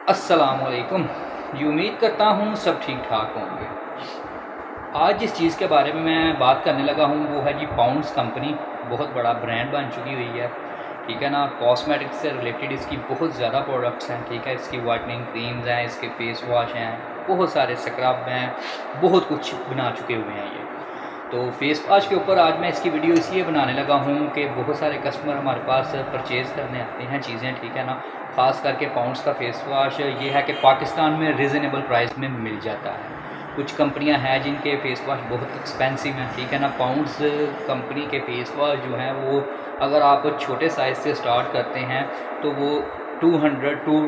अस्सलामुअलैकुम। ये उम्मीद करता हूँ सब ठीक ठाक होंगे। आज जिस चीज़ के बारे में मैं बात करने लगा हूँ वो है जी पाउंड्स कंपनी। बहुत बड़ा ब्रांड बन चुकी हुई है, ठीक है ना। कॉस्मेटिक्स से रिलेटेड इसकी बहुत ज़्यादा प्रोडक्ट्स हैं, ठीक है। इसकी वाइटनिंग क्रीम्स हैं, इसके फेस वॉश हैं, बहुत सारे स्क्रब हैं, बहुत कुछ बना चुके हुए हैं ये। तो फेस वॉश के ऊपर आज मैं इसकी वीडियो इसलिए बनाने लगा हूँ कि बहुत सारे कस्टमर हमारे पास परचेज़ करने आते हैं चीज़ें, ठीक है ना। ख़ास करके पाउंड्स का फेस वॉश ये है कि पाकिस्तान में रिजनेबल प्राइस में मिल जाता है। कुछ कंपनियां हैं जिनके फेस वॉश बहुत एक्सपेंसिव हैं, ठीक है ना। पाउंड्स कंपनी के फेस वॉश जो हैं वो अगर आप छोटे साइज़ से स्टार्ट करते हैं तो वो 200 टू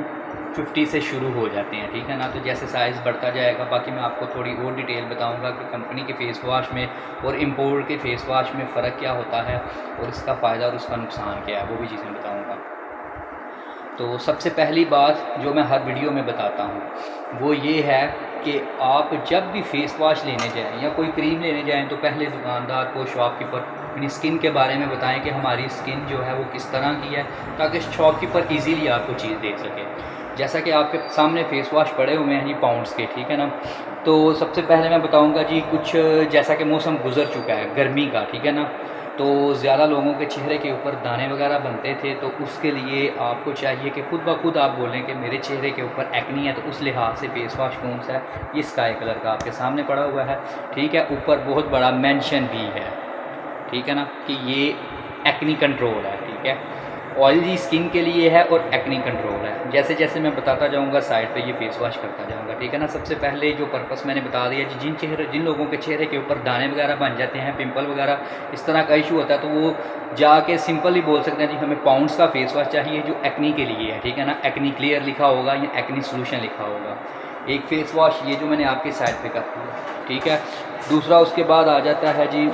50 से शुरू हो जाते हैं, ठीक है ना। तो जैसे साइज़ बढ़ता जाएगा, बाकी मैं आपको थोड़ी और डिटेल बताऊंगा कि कंपनी के फ़ेस वॉश में और इम्पोर्ट के फ़ेस वॉश में फ़र्क क्या होता है और इसका फ़ायदा और उसका नुकसान क्या है, वो भी चीज़ें बताऊंगा। तो सबसे पहली बात जो मैं हर वीडियो में बताता हूँ वो ये है कि आप जब भी फेस वॉश लेने जाएं या कोई क्रीम लेने जाएं तो पहले दुकानदार को, शॉपकीपर अपनी स्किन के बारे में बताएं कि हमारी स्किन जो है वो किस तरह की है, ताकि शॉपकीपर इजीली आपको चीज़ देख सके। जैसा कि आपके सामने फेस वॉश पड़े हुए हैं जी पाउंड्स के, ठीक है ना। तो सबसे पहले मैं बताऊंगा जी कुछ, जैसा कि मौसम गुजर चुका है गर्मी का, ठीक है ना। तो ज़्यादा लोगों के चेहरे के ऊपर दाने वगैरह बनते थे, तो उसके लिए आपको चाहिए कि खुद ब खुद आप बोलें कि मेरे चेहरे के ऊपर एक्नी है, तो उस लिहाज से फेस वॉश कौन सा है, ये स्काई कलर का आपके सामने पड़ा हुआ है, ठीक है। ऊपर बहुत बड़ा मेंशन भी है, ठीक है ना, कि ये एक्नी कंट्रोल है, ठीक है। ऑयली स्किन के लिए है और एक्नी कंट्रोल है। जैसे जैसे मैं बताता जाऊंगा साइड पे ये फेस वॉश करता जाऊंगा, ठीक है ना। सबसे पहले जो पर्पस मैंने बता दिया जी, जिन लोगों के चेहरे के ऊपर दाने वगैरह बन जाते हैं, पिंपल वगैरह इस तरह का इशू होता है, तो वो जाके सिंपल ही बोल सकते हैं जी हमें पाउंड्स का फेस वॉश चाहिए जो एक्नी के लिए है, ठीक है ना। एक्नी क्लियर लिखा होगा या एक्नी सोल्यूशन लिखा होगा। एक फेस वॉश ये जो मैंने आपके साइड पे कर दिया, ठीक है। दूसरा उसके बाद आ जाता है जी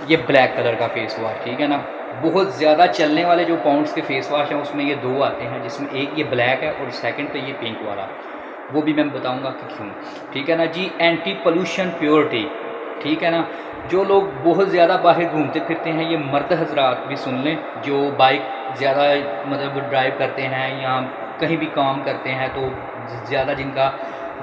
ये ब्लैक कलर का फेस वॉश, ठीक है ना। बहुत ज़्यादा चलने वाले जो पाउंड्स के फेस वॉश हैं उसमें ये दो आते हैं, जिसमें एक ये ब्लैक है और सेकंड पे ये पिंक वाला, वो भी मैं बताऊंगा कि क्यों, ठीक है ना जी। एंटी पोल्यूशन प्योरिटी, ठीक है ना। जो लोग बहुत ज़्यादा बाहर घूमते फिरते हैं, ये मर्द हजरात भी सुन लें, जो बाइक ज़्यादा मतलब ड्राइव करते हैं या कहीं भी काम करते हैं, तो ज़्यादा जिनका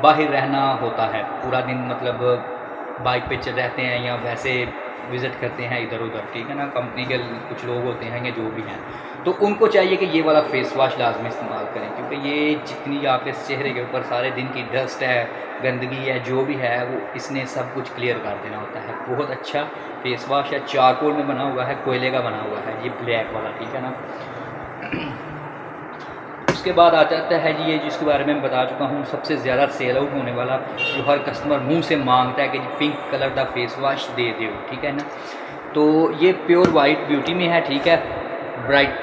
बाहर रहना होता है पूरा दिन, मतलब बाइक पे चल रहते हैं या वैसे विज़िट करते हैं इधर उधर, ठीक है ना। कंपनी के कुछ लोग होते हैं या जो भी हैं, तो उनको चाहिए कि ये वाला फेस वॉश लाजमी इस्तेमाल करें, क्योंकि ये जितनी आपके चेहरे के ऊपर सारे दिन की डस्ट है, गंदगी है, जो भी है, वो इसने सब कुछ क्लियर कर देना होता है। बहुत अच्छा फेस वॉश है, चारकोल में बना हुआ है, कोयले का बना हुआ है ये ब्लैक वाला, ठीक है ना। उसके बाद आ जाता है जी ये जिसके बारे में मैं बता चुका हूँ, सबसे ज़्यादा सेल आउट होने वाला, जो हर कस्टमर मुंह से मांगता है कि जी पिंक कलर का फेस वॉश दे दो, ठीक है ना। तो ये प्योर वाइट ब्यूटी में है, ठीक है, ब्राइट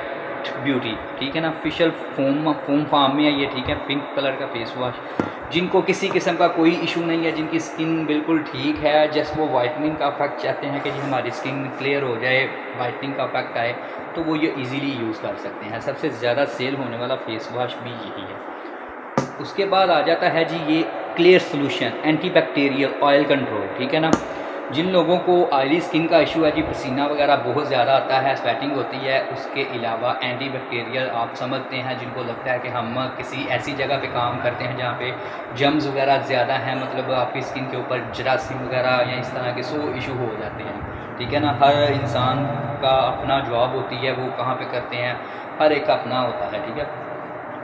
ब्यूटी, ठीक है ना। फिशल फोम फार्म में है ये, ठीक है। पिंक कलर का फेस वॉश, जिनको किसी किस्म का कोई इशू नहीं है, जिनकी स्किन बिल्कुल ठीक है, जस्ट वो वाइटनिंग का इफेक्ट चाहते हैं कि जी हमारी स्किन क्लियर हो जाए, वाइटनिंग का इफेक्ट आए, तो वो ये इजीली यूज़ कर सकते हैं। सबसे ज़्यादा सेल होने वाला फेस वॉश भी यही है। उसके बाद आ जाता है जी ये clear solution antibacterial oil control, ठीक है ना। जिन लोगों को ऑयली स्किन का इशू है जी, पसीना वगैरह बहुत ज़्यादा आता है, स्वेटिंग होती है, उसके अलावा एंटीबैक्टीरियल आप समझते हैं, जिनको लगता है कि हम किसी ऐसी जगह पे काम करते हैं जहाँ पे जर्म्स वगैरह ज़्यादा हैं, मतलब आपकी स्किन के ऊपर जरासीम वगैरह या इस तरह के 100 इशू हो जाते हैं, ठीक है ना। हर इंसान का अपना जॉब होती है, वो कहाँ पे करते हैं, हर एक का अपना होता है, ठीक है।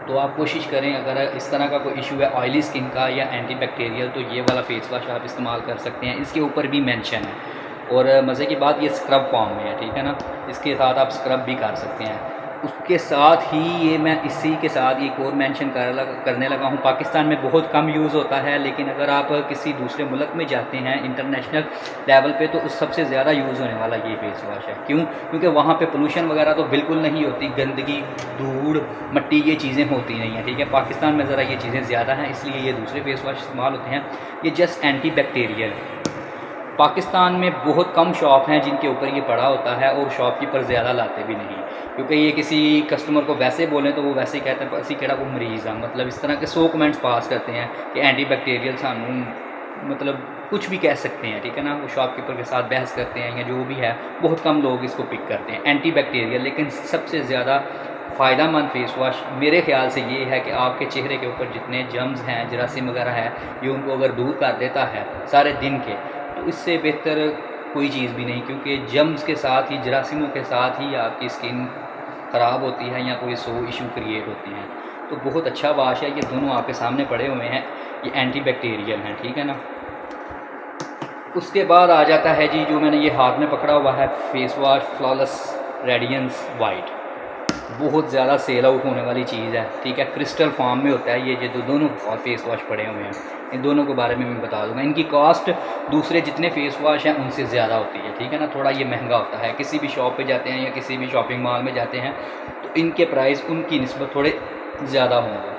तो आप कोशिश करें, अगर इस तरह का कोई इशू है ऑयली स्किन का या एंटीबैक्टीरियल, तो ये वाला फेस वॉश आप इस्तेमाल कर सकते हैं। इसके ऊपर भी मेंशन है और मज़े की बात ये स्क्रब फॉर्म में है, ठीक है ना। इसके साथ आप स्क्रब भी कर सकते हैं। उसके साथ ही ये मैं इसी के साथ एक और मेंशन करने लगा हूँ, पाकिस्तान में बहुत कम यूज़ होता है, लेकिन अगर आप किसी दूसरे मुल्क में जाते हैं इंटरनेशनल लेवल पे, तो उस सबसे ज़्यादा यूज़ होने वाला ये फेस वॉश है। क्यों? क्योंकि वहाँ पे पोल्यूशन वगैरह तो बिल्कुल नहीं होती, गंदगी, धूड़, मिट्टी, ये चीज़ें होती नहीं हैं, ठीक है। पाकिस्तान में ज़रा ये चीज़ें ज़्यादा हैं, इसलिए ये दूसरे फेस वॉश इस्तेमाल होते हैं। ये जस्ट एंटी बैक्टीरियल। पाकिस्तान में बहुत कम शॉप हैं जिनके ऊपर ये पड़ा होता है और शॉपकीपर ज़्यादा लाते भी नहीं, क्योंकि ये किसी कस्टमर को वैसे बोलें तो वो वैसे ही कहते हैं असी केड़ा कोई मरीज़ है, मतलब इस तरह के 100 कमेंट्स पास करते हैं कि एंटी बैक्टीरियल सानू, मतलब कुछ भी कह सकते हैं, ठीक है ना। वो शॉपकीपर के साथ बहस करते हैं या जो भी है, बहुत कम लोग इसको पिक करते हैं एंटी बैक्टीरियल। लेकिन सबसे ज़्यादा फ़ायदेमंद फेस वाश मेरे ख्याल से ये है कि आपके चेहरे के ऊपर जितने जर्म्स हैं, जरासीम वगैरह है, ये उनको अगर दूर कर देता है सारे दिन के, तो इससे बेहतर कोई चीज़ भी नहीं, क्योंकि जर्म्स के साथ ही, जरासीमों के साथ ही आपकी स्किन ख़राब होती है या कोई इशू क्रिएट होती हैं। तो बहुत अच्छा वाश है, ये दोनों आपके सामने पड़े हुए हैं, ये एंटी बैक्टीरियल हैं, ठीक है ना। उसके बाद आ जाता है जी, जो मैंने ये हाथ में पकड़ा हुआ है face wash flawless radiance white, बहुत ज़्यादा सेल आउट होने वाली चीज़ है, ठीक है। क्रिस्टल फॉर्म में होता है ये जो दोनों फेस वाश पड़े हुए हैं, इन दोनों के बारे में मैं बता दूंगा। इनकी कॉस्ट दूसरे जितने फेस वाश हैं उनसे ज़्यादा होती है, ठीक है ना। थोड़ा ये महंगा होता है, किसी भी शॉप पे जाते हैं या किसी भी शॉपिंग मॉल में जाते हैं तो इनके प्राइस उनकी निस्बत थोड़े ज़्यादा होंगे।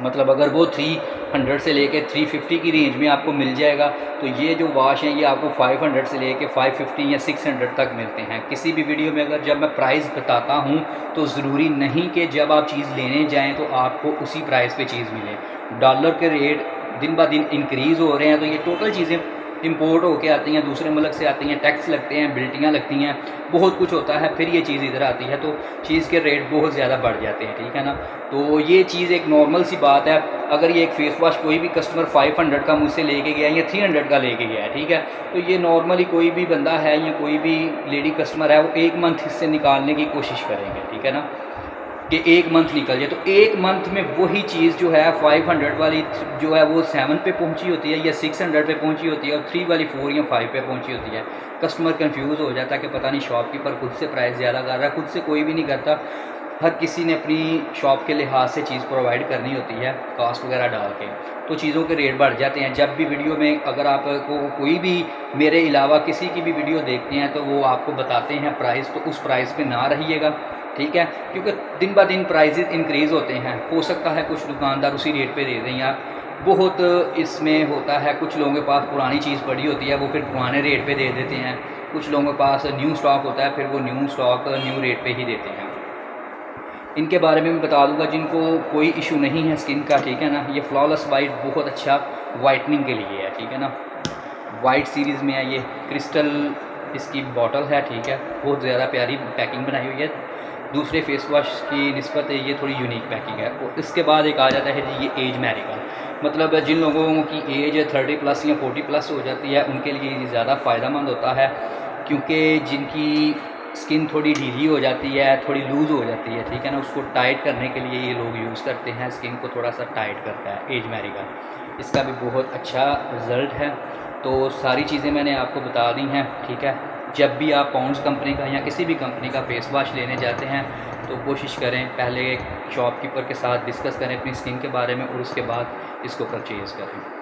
मतलब अगर वो 300 से लेके 350 की रेंज में आपको मिल जाएगा, तो ये जो वाश हैं ये आपको 500 से लेके 550 या 600 तक मिलते हैं। किसी भी वीडियो में अगर जब मैं प्राइस बताता हूँ तो ज़रूरी नहीं कि जब आप चीज़ लेने जाएं तो आपको उसी प्राइस पे चीज़ मिले। डॉलर के रेट दिन ब दिन इंक्रीज़ हो रहे हैं, तो ये टोटल चीज़ें इंपोर्ट होके आती हैं, दूसरे मुल्क से आती हैं, टैक्स लगते हैं, बिल्टियाँ लगती हैं, बहुत कुछ होता है, फिर ये चीज़ इधर आती है, तो चीज़ के रेट बहुत ज़्यादा बढ़ जाते हैं, ठीक है ना। तो ये चीज़ एक नॉर्मल सी बात है। अगर ये एक फेस वाश कोई भी कस्टमर 500 का मुझसे लेके गया या 300 का लेके गया है, ठीक है, तो ये नॉर्मली कोई भी बंदा है या कोई भी लेडी कस्टमर है वो 1 मंथ इससे निकालने की कोशिश करेंगे, ठीक है ना, कि 1 मंथ निकल जाए। तो 1 मंथ में वही चीज़ जो है 500 वाली जो है वो 7 पे पहुंची होती है या 600 पे पहुंची होती है, और 3 वाली 4 या 5 पे पहुंची होती है। कस्टमर कंफ्यूज हो जाता है कि पता नहीं शॉपकीपर खुद से प्राइस ज़्यादा कर रहा है। खुद से कोई भी नहीं करता, हर किसी ने अपनी शॉप के लिहाज से चीज़ प्रोवाइड करनी होती है, कॉस्ट वगैरह डाल के, तो चीज़ों के रेट बढ़ जाते हैं। जब भी वीडियो में अगर आपको कोई भी मेरे अलावा किसी की भी वीडियो देखते हैं तो वो आपको बताते हैं प्राइस, तो उस प्राइस पे ना रहिएगा, ठीक है, क्योंकि दिन ब दिन प्राइजेज़ इंक्रीज़ होते हैं। हो सकता है कुछ दुकानदार उसी रेट पे दे दें, या बहुत इसमें होता है कुछ लोगों के पास पुरानी चीज़ पड़ी होती है वो फिर पुराने रेट पे दे देते हैं, कुछ लोगों के पास न्यू स्टॉक होता है फिर वो न्यू स्टॉक न्यू रेट पे ही देते हैं। इनके बारे में मैं बता दूंगा जिनको कोई इशू नहीं है स्किन का, ठीक है ना। ये फ्लॉलेस वाइट बहुत अच्छा वाइटनिंग के लिए है, ठीक है ना। वाइट सीरीज़ में है ये, क्रिस्टल इसकी बॉटल है, ठीक है, बहुत ज़्यादा प्यारी पैकिंग बनाई हुई है। दूसरे फेस वॉश की निस्बत ये थोड़ी यूनिक पैकिंग है। और इसके बाद एक आ जाता है जी ये एज मेडिकल, मतलब जिन लोगों की एज 30+ या 40+ हो जाती है उनके लिए ये ज़्यादा फ़ायदेमंद होता है, क्योंकि जिनकी स्किन थोड़ी ढीली हो जाती है, थोड़ी लूज़ हो जाती है, ठीक है ना, उसको टाइट करने के लिए ये लोग यूज़ करते हैं, स्किन को थोड़ा सा टाइट करता है एज मेडिकल। इसका भी बहुत अच्छा रिज़ल्ट है। तो सारी चीज़ें मैंने आपको बता दी हैं, ठीक है। जब भी आप पाउंड्स कंपनी का या किसी भी कंपनी का फेस वॉश लेने जाते हैं तो कोशिश करें पहले शॉपकीपर के साथ डिस्कस करें अपनी स्किन के बारे में, और उसके बाद इसको परचेज़ करें।